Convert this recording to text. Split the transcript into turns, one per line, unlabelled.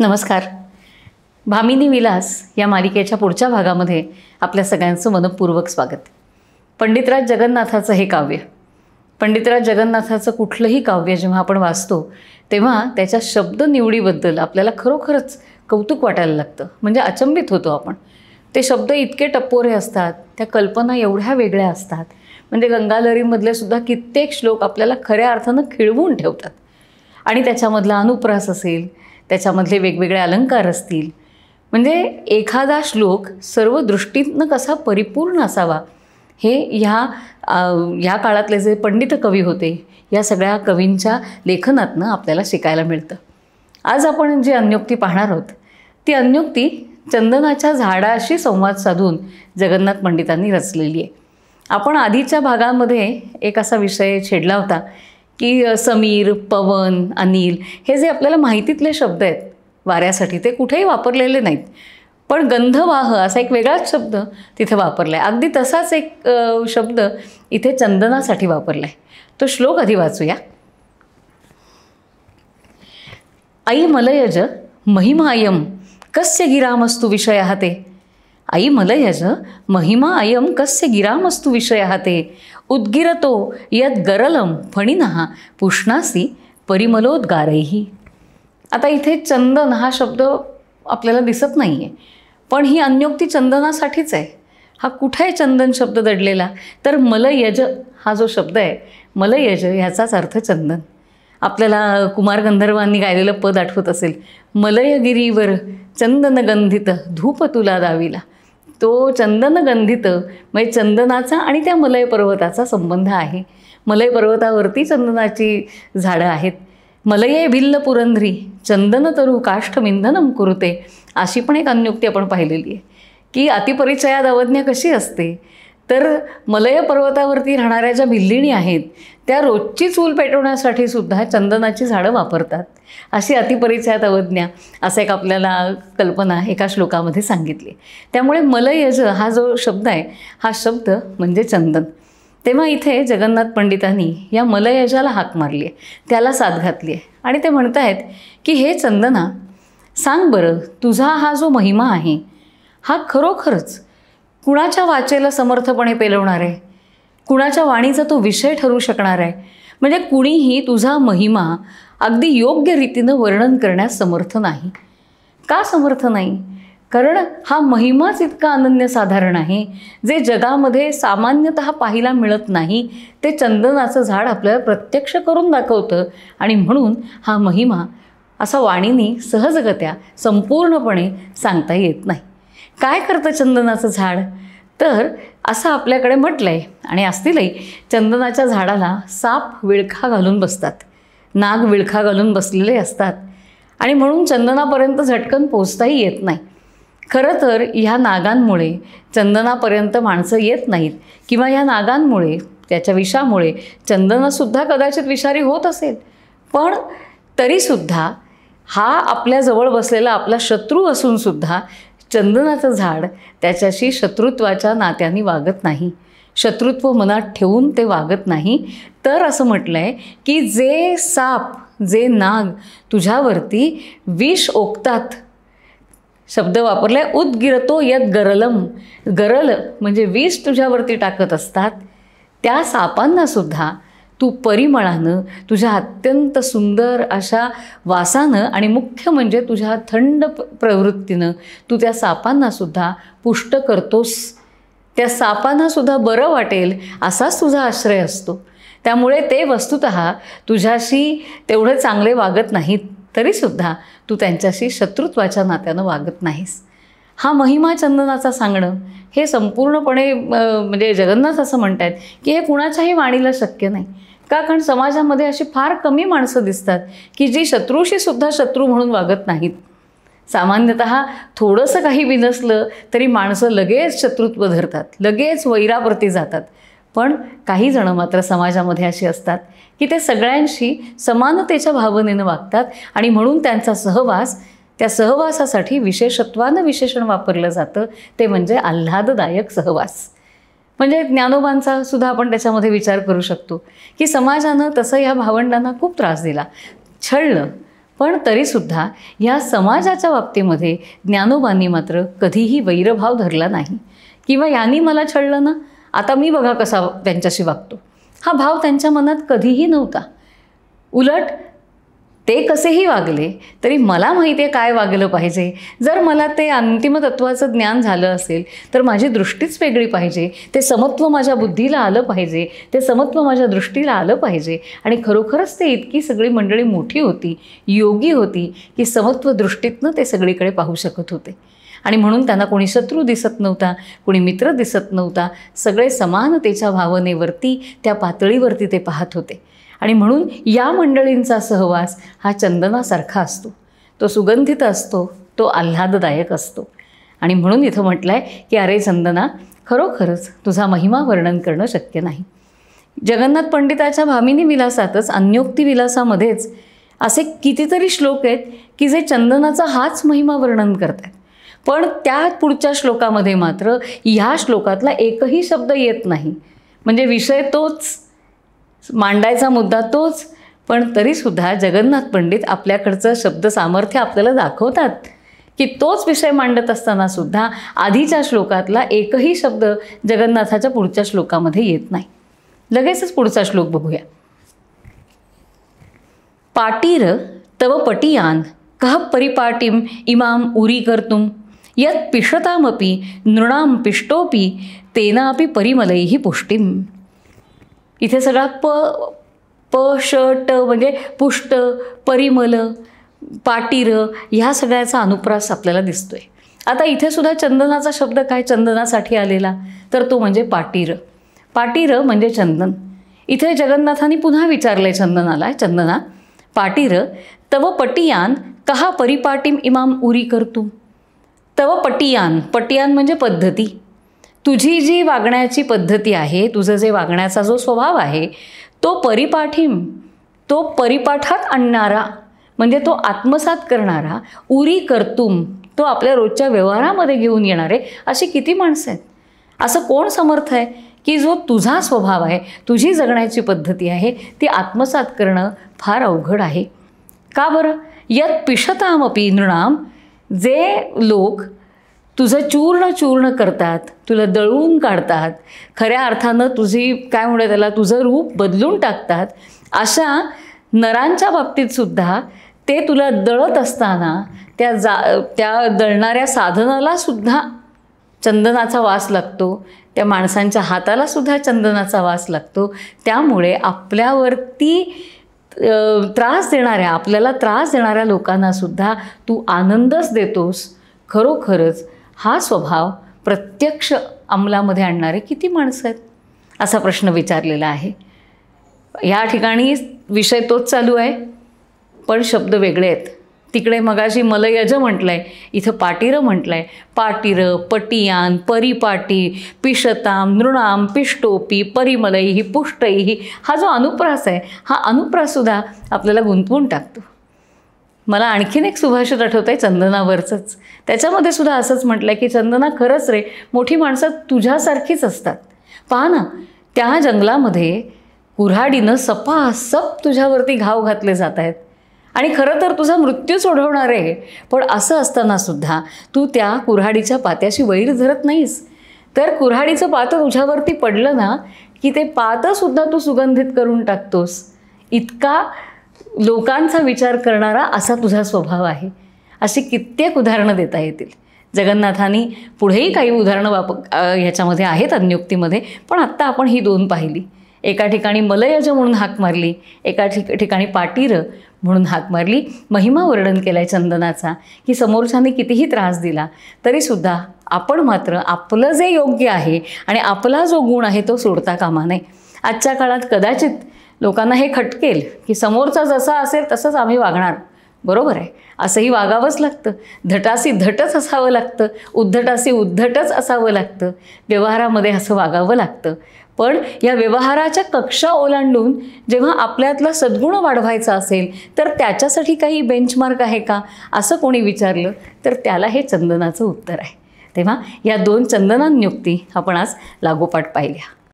नमस्कार. भामिनी विलास या मालिकेच्या पुढच्या भागामध्ये आपल्या सगळ्यांचं मनपूर्वक स्वागत. पंडितराज जगन्नाथाचं हे काव्य, पंडितराज जगन्नाथाचं कुठलंही काव्य जेव्हा आपण वाचतो तेव्हा त्याच्या शब्द निवडीबद्दल आपल्याला खरोखरच कौतुक वाटायला लागतं. म्हणजे अचंबित होतो आपण. ते शब्द इतके टप्पोरे असतात, त्या कल्पना एवढ्या वेगळ्या असतात. म्हणजे गंगालहरीमधले सुद्धा कित्येक श्लोक आपल्याला खऱ्या अर्थानं खिळवून ठेवतात. आणि त्याच्यामधला अनुप्रास असेल, त्याच्यामधले वेगवेगळे अलंकार असतील, म्हणजे एखादा श्लोक सर्व दृष्टीतनं कसा परिपूर्ण असावा हे ह्या काळातले जे पंडित कवी होते या सगळ्या कवींच्या लेखनातनं आपल्याला शिकायला मिळतं. आज आपण जी अन्योक्ती पाहणार आहोत ती अन्योक्ती चंदनाच्या झाडाशी संवाद साधून जगन्नाथ पंडितांनी रचलेली आहे. आपण आधीच्या भागामध्ये एक असा विषय छेडला होता की समीर, पवन, अनिल हे जे आपल्याला माहितीतले शब्द आहेत वाऱ्यासाठी ते कुठेही वापरलेले नाहीत, पण गंधवाह असा एक वेगळाच शब्द तिथे वापरला आहे. अगदी तसाच एक शब्द इथे चंदनासाठी वापरला आहे. तो श्लोक आधी वाचूया. आई मलयज महिमा अयम कस्य गिरामस्तु विषयः ते. आई मलयज महिमा अयम कस्य गिरामस्तु विषयः ते. उद्गिरतो यद गरलम फणिनः पुष्णासी परिमलोद्गारैहि. आता इथे चंदन हा शब्द आपल्याला दिसत नाही आहे, पण ही अन्योक्ती चंदनासाठीच आहे. हा कुठे आहे चंदन शब्द दडलेला? तर मलयज हा जो शब्द आहे, मलयज ह्याचाच अर्थ चंदन. आपल्याला कुमार गंधर्वांनी गायलेलं पद आठवत असेल, मलयगिरीवर चंदनगंधित धूप तुला दाविला. तो चंदनगंधित म्हणजे चंदनाचा आणि त्या मलय पर्वताचा संबंध आहे. मलय पर्वतावरती चंदनाची झाडं आहेत. मलये भिल्ल पुरंध्री चंदन तरु काष्ठमिंधनम कुरुते अशी पण एक अन्योक्ती आपण पाहिलेली आहे की अतिपरिचयात अवज्ञा कशी असते. तर मलय पर्वतावरती राहणाऱ्या ज्या भिल्लिणी आहेत त्या रोजची चूल पेटवण्यासाठी सुद्धा चंदनाची झाडं वापरतात. अशी अतिपरिचयात अवज्ञा असं एक आपल्याला कल्पना एका श्लोकामध्ये सांगितली. त्यामुळे मलयज हा जो शब्द आहे हा शब्द म्हणजे चंदन. तेव्हा इथे जगन्नाथ पंडितांनी या मलयजाला हाक मारली आहे, त्याला साथ घातली आहे आणि ते म्हणत आहेत की हे चंदना, सांग बरं तुझा हा जो महिमा आहे हा खरोखरच कुणाच्या वाचेला समर्थपणे पेलवणार आहे, कुणाच्या वाणीचा तो विषय ठरू शकणार आहे. म्हणजे कुणीही तुझा महिमा अगदी योग्य रीतीनं वर्णन करण्यास समर्थ नाही. का समर्थ नाही? कारण हा महिमाच इतका अनन्यसाधारण आहे जे जगामध्ये सामान्यतः पाहायला मिळत नाही. ते चंदनाचं झाड आपल्याला प्रत्यक्ष करून दाखवतं आणि म्हणून हा महिमा असा वाणीने सहजगत्या संपूर्णपणे सांगता येत नाही. काय करतं चंदनाचं झाड? तर असं आपल्याकडे म्हटलं आहे आणि असतीलही, चंदनाच्या झाडाला साप विळखा घालून बसतात, नाग विळखा घालून बसलेले असतात आणि म्हणून चंदनापर्यंत झटकन पोचताही येत नाही. खरं तर ह्या नागांमुळे चंदनापर्यंत माणसं येत नाहीत किंवा ह्या नागांमुळे त्याच्या विषामुळे चंदनसुद्धा कदाचित विषारी होत असेल, पण तरीसुद्धा हा आपल्याजवळ बसलेला आपला शत्रू असूनसुद्धा चंदनाचं झाड त्याच्याशी शत्रुत्वाच्या नात्याने वागत नाही, शत्रुत्व मनात ठेवून ते वागत नाही. तर असं म्हटलं आहे की जे साप, जे नाग तुझ्यावरती विष ओकतात, शब्द वापरला आहे उद्गिरतो यद गरलम. गरल म्हणजे विष तुझ्यावरती टाकत असतात, त्या सापांनासुद्धा तू परिमळानं, तुझ्या अत्यंत सुंदर अशा वासानं आणि मुख्य म्हणजे तुझ्या थंड प्रवृत्तीनं तू त्या सापांनासुद्धा पुष्ट करतोस. त्या सापांनासुद्धा बरं वाटेल असाच तुझा आश्रय असतो. त्यामुळे ते वस्तुतः तुझ्याशी तेवढे चांगले वागत नाहीत, तरीसुद्धा तू त्यांच्याशी शत्रुत्वाच्या नात्यानं वागत नाहीस. हा महिमा चंदनाचा सांगणं हे संपूर्णपणे म्हणजे जगन्नाथ असं म्हणत आहेत की हे कुणाच्याही वाणीला शक्य नाही. का? कारण समाजामध्ये अशी फार कमी माणसं दिसतात की जी शत्रूशी सुद्धा शत्रू म्हणून वागत नाहीत. सामान्यतः थोडंसं काही बिनसलं तरी माणसं लगेच शत्रुत्व धरतात, लगेच वैराप्रती जातात. पण काही जणं मात्र समाजामध्ये अशी असतात की ते सगळ्यांशी समानतेच्या भावनेनं वागतात आणि म्हणून त्यांचा सहवास, त्या सहवासासाठी विशेषत्वानं विशेषण वापरलं जातं ते म्हणजे आल्हाददायक सहवास. म्हणजे ज्ञानोबांचा सुद्धा आपण त्याच्यामध्ये विचार करू शकतो की समाजानं तसं ह्या भावंडांना खूप त्रास दिला, छळलं, पण तरीसुद्धा या समाजाच्या बाबतीमध्ये ज्ञानोबांनी मात्र कधीही वैरभाव धरला नाही किंवा यांनी मला छळलं ना, आता मी बघा कसा त्यांच्याशी वागतो, हा भाव त्यांच्या मनात कधीही नव्हता. उलट ते कसेही वागले तरी मला माहिती आहे काय वागलं पाहिजे. जर मला ते अंतिम तत्त्वाचं ज्ञान झालं असेल तर माझी दृष्टीच वेगळी पाहिजे, ते समत्व माझ्या बुद्धीला आलं पाहिजे, ते समत्व माझ्या दृष्टीला आलं पाहिजे. आणि खरोखरच ते इतकी सगळी मंडळी मोठी होती, योगी होती की समत्व दृष्टीतनं ते सगळीकडे पाहू शकत होते. आणि म्हणून त्यांना कोणी शत्रू दिसत नव्हता, कोणी मित्र दिसत नव्हता. सगळे समानतेच्या भावनेवरती, त्या पातळीवरती ते पाहत होते. आणि म्हणून या मंडळींचा सहवास हा चंदनासारखा असतो, तो सुगंधित असतो, तो आल्हाददायक असतो. आणि म्हणून इथं म्हटलं आहे की अरे चंदना, खरोखरच तुझा महिमा वर्णन करणं शक्य नाही. जगन्नाथ पंडिताच्या भामिनी विलासातच, अन्योक्ती विलासामध्येच असे कितीतरी श्लोक आहेत की जे चंदनाचा हाच महिमा वर्णन करतात. पण त्या पुढच्या श्लोकामध्ये मात्र ह्या श्लोकातला एकही शब्द येत नाही. म्हणजे विषय तोच, मांडायचा मुद्दा तोच, पण तरीसुद्धा जगन्नाथ पंडित आपल्याकडचं शब्द सामर्थ्य आपल्याला दाखवतात की तोच विषय मांडत असतानासुद्धा आधीच्या श्लोकातला एकही शब्द जगन्नाथाच्या पुढच्या श्लोकामध्ये येत नाही. लगेचच पुढचा श्लोक बघूया. पाटीर तव पटियान कह परिपाटीम इमाम उरी कर्तुम यत पिशतामपि नृणाम पिष्टोपि तेनापि परिमलैहि पुष्टिम. इथे सगळा प श ट म्हणजे पुष्ट, परिमल, पाटीर ह्या सगळ्याचा अनुप्रास आपल्याला दिसतोय. आता इथे सुद्धा चंदनाचा शब्द काय चंदनासाठी आलेला, तर तो म्हणजे पाटीर. पाटीर म्हणजे चंदन. इथे जगन्नाथांनी पुन्हा विचारलंय चंदनाला, चंदना पाटीर तव पटियान कहा परिपाटीम इमाम उरी करतू. तव पटियान, पटियान म्हणजे पद्धती. तुझी जी वागण्याची पद्धती आहे, तुझं जे वागण्याचा जो स्वभाव आहे, तो परिपाठीम, तो परिपाठात आणणारा म्हणजे तो आत्मसात करणारा, उरी कर्तुम, तो आपल्या रोजच्या व्यवहारामध्ये घेऊन येणारे अशी किती माणसं आहेत. असं कोण समर्थ आहे की जो तुझा स्वभाव आहे, तुझी जगण्याची पद्धती आहे, ती आत्मसात करणं फार अवघड आहे. का बरं? यत पिशतामपि नृणाम, जे लोक तुझं चूर्ण करतात, तुला दळून काढतात, खऱ्या अर्थानं तुझी काय म्हणूया त्याला, तुझं रूप बदलून टाकतात, अशा नरांच्या बाबतीतसुद्धा ते तुला दळत असताना त्या दळणाऱ्या साधनालासुद्धा चंदनाचा वास लागतो, त्या माणसांच्या हातालासुद्धा चंदनाचा वास लागतो. त्यामुळे आपल्यावरती त्रास देणाऱ्या, आपल्याला त्रास देणाऱ्या लोकांनासुद्धा तू आनंदच देतोस. खरोखरच हा स्वभाव प्रत्यक्ष अंमलामध्ये आणणारे किती माणसं आहेत, असा प्रश्न विचारलेला आहे. या ठिकाणी विषय तोच चालू आहे, पण शब्द वेगळे आहेत. तिकडे मगाशी मलयज म्हटलं आहे, इथं पाटीरं म्हटलं आहे. पाटीरं, पटियान, परिपाटी, पिशताम, नृणाम, पिष्टोपी, परिमलैही, पुष्टैही, हा जो अनुप्रास आहे, हा अनुप्राससुद्धा आपल्याला गुंतवून टाकतो. मला आणखीन एक सुभाषित आठवतं आहे चंदनावरचंच. त्याच्यामध्ये सुद्धा असंच म्हटलं आहे की चंदना, खरंच रे, मोठी माणसं तुझ्यासारखीच असतात. पहा ना, त्या जंगलामध्ये कुऱ्हाडीनं सपासप तुझ्यावरती घाव घातले जात आहेत आणि खरं तर तुझा मृत्यूच ओढवणार आहे. पण असं असतानासुद्धा तू त्या कुऱ्हाडीच्या पात्याशी वैर धरत नाहीस. तर कुऱ्हाडीचं पातं तुझ्यावरती पडलं ना की ते पातंसुद्धा तू सुगंधित करून टाकतोस. इतका लोकांचा विचार करणारा असा तुझा स्वभाव आहे. अशी कित्येक उदाहरणं देता येतील. जगन्नाथांनी पुढेही काही उदाहरणं ह्याच्यामध्ये आहेत अन्योक्तीमध्ये, पण आत्ता आपण ही दोन पाहिली. एका ठिकाणी मलयज म्हणून हाक मारली, एका ठिकाणी पाटीर म्हणून हाक मारली. महिमा वर्णन केला आहे चंदनाचा की समोरच्याने कितीही त्रास दिला तरीसुद्धा आपण मात्र आपलं जे योग्य आहे आणि आपला जो गुण आहे तो सोडता कामा नये. आजच्या काळात कदाचित लोकांना हे खटकेल की समोरचा जसा असेल तसंच आम्ही वागणार. बरोबर आहे, असंही वागावंच लागतं. धटासी धटच असावं लागतं, उद्धटासी उद्धटच असावं लागतं. व्यवहारामध्ये असं वागावं लागतं. पण या व्यवहाराच्या कक्षा ओलांडून जेव्हा आपल्यातला सद्गुण वाढवायचा असेल तर त्याच्यासाठी काही बेंचमार्क आहे का, असं कोणी विचारलं तर त्याला हे चंदनाचं उत्तर आहे. तेव्हा या दोन चंदनान्युक्ती आपण आज लागोपाठ पाहिल्या.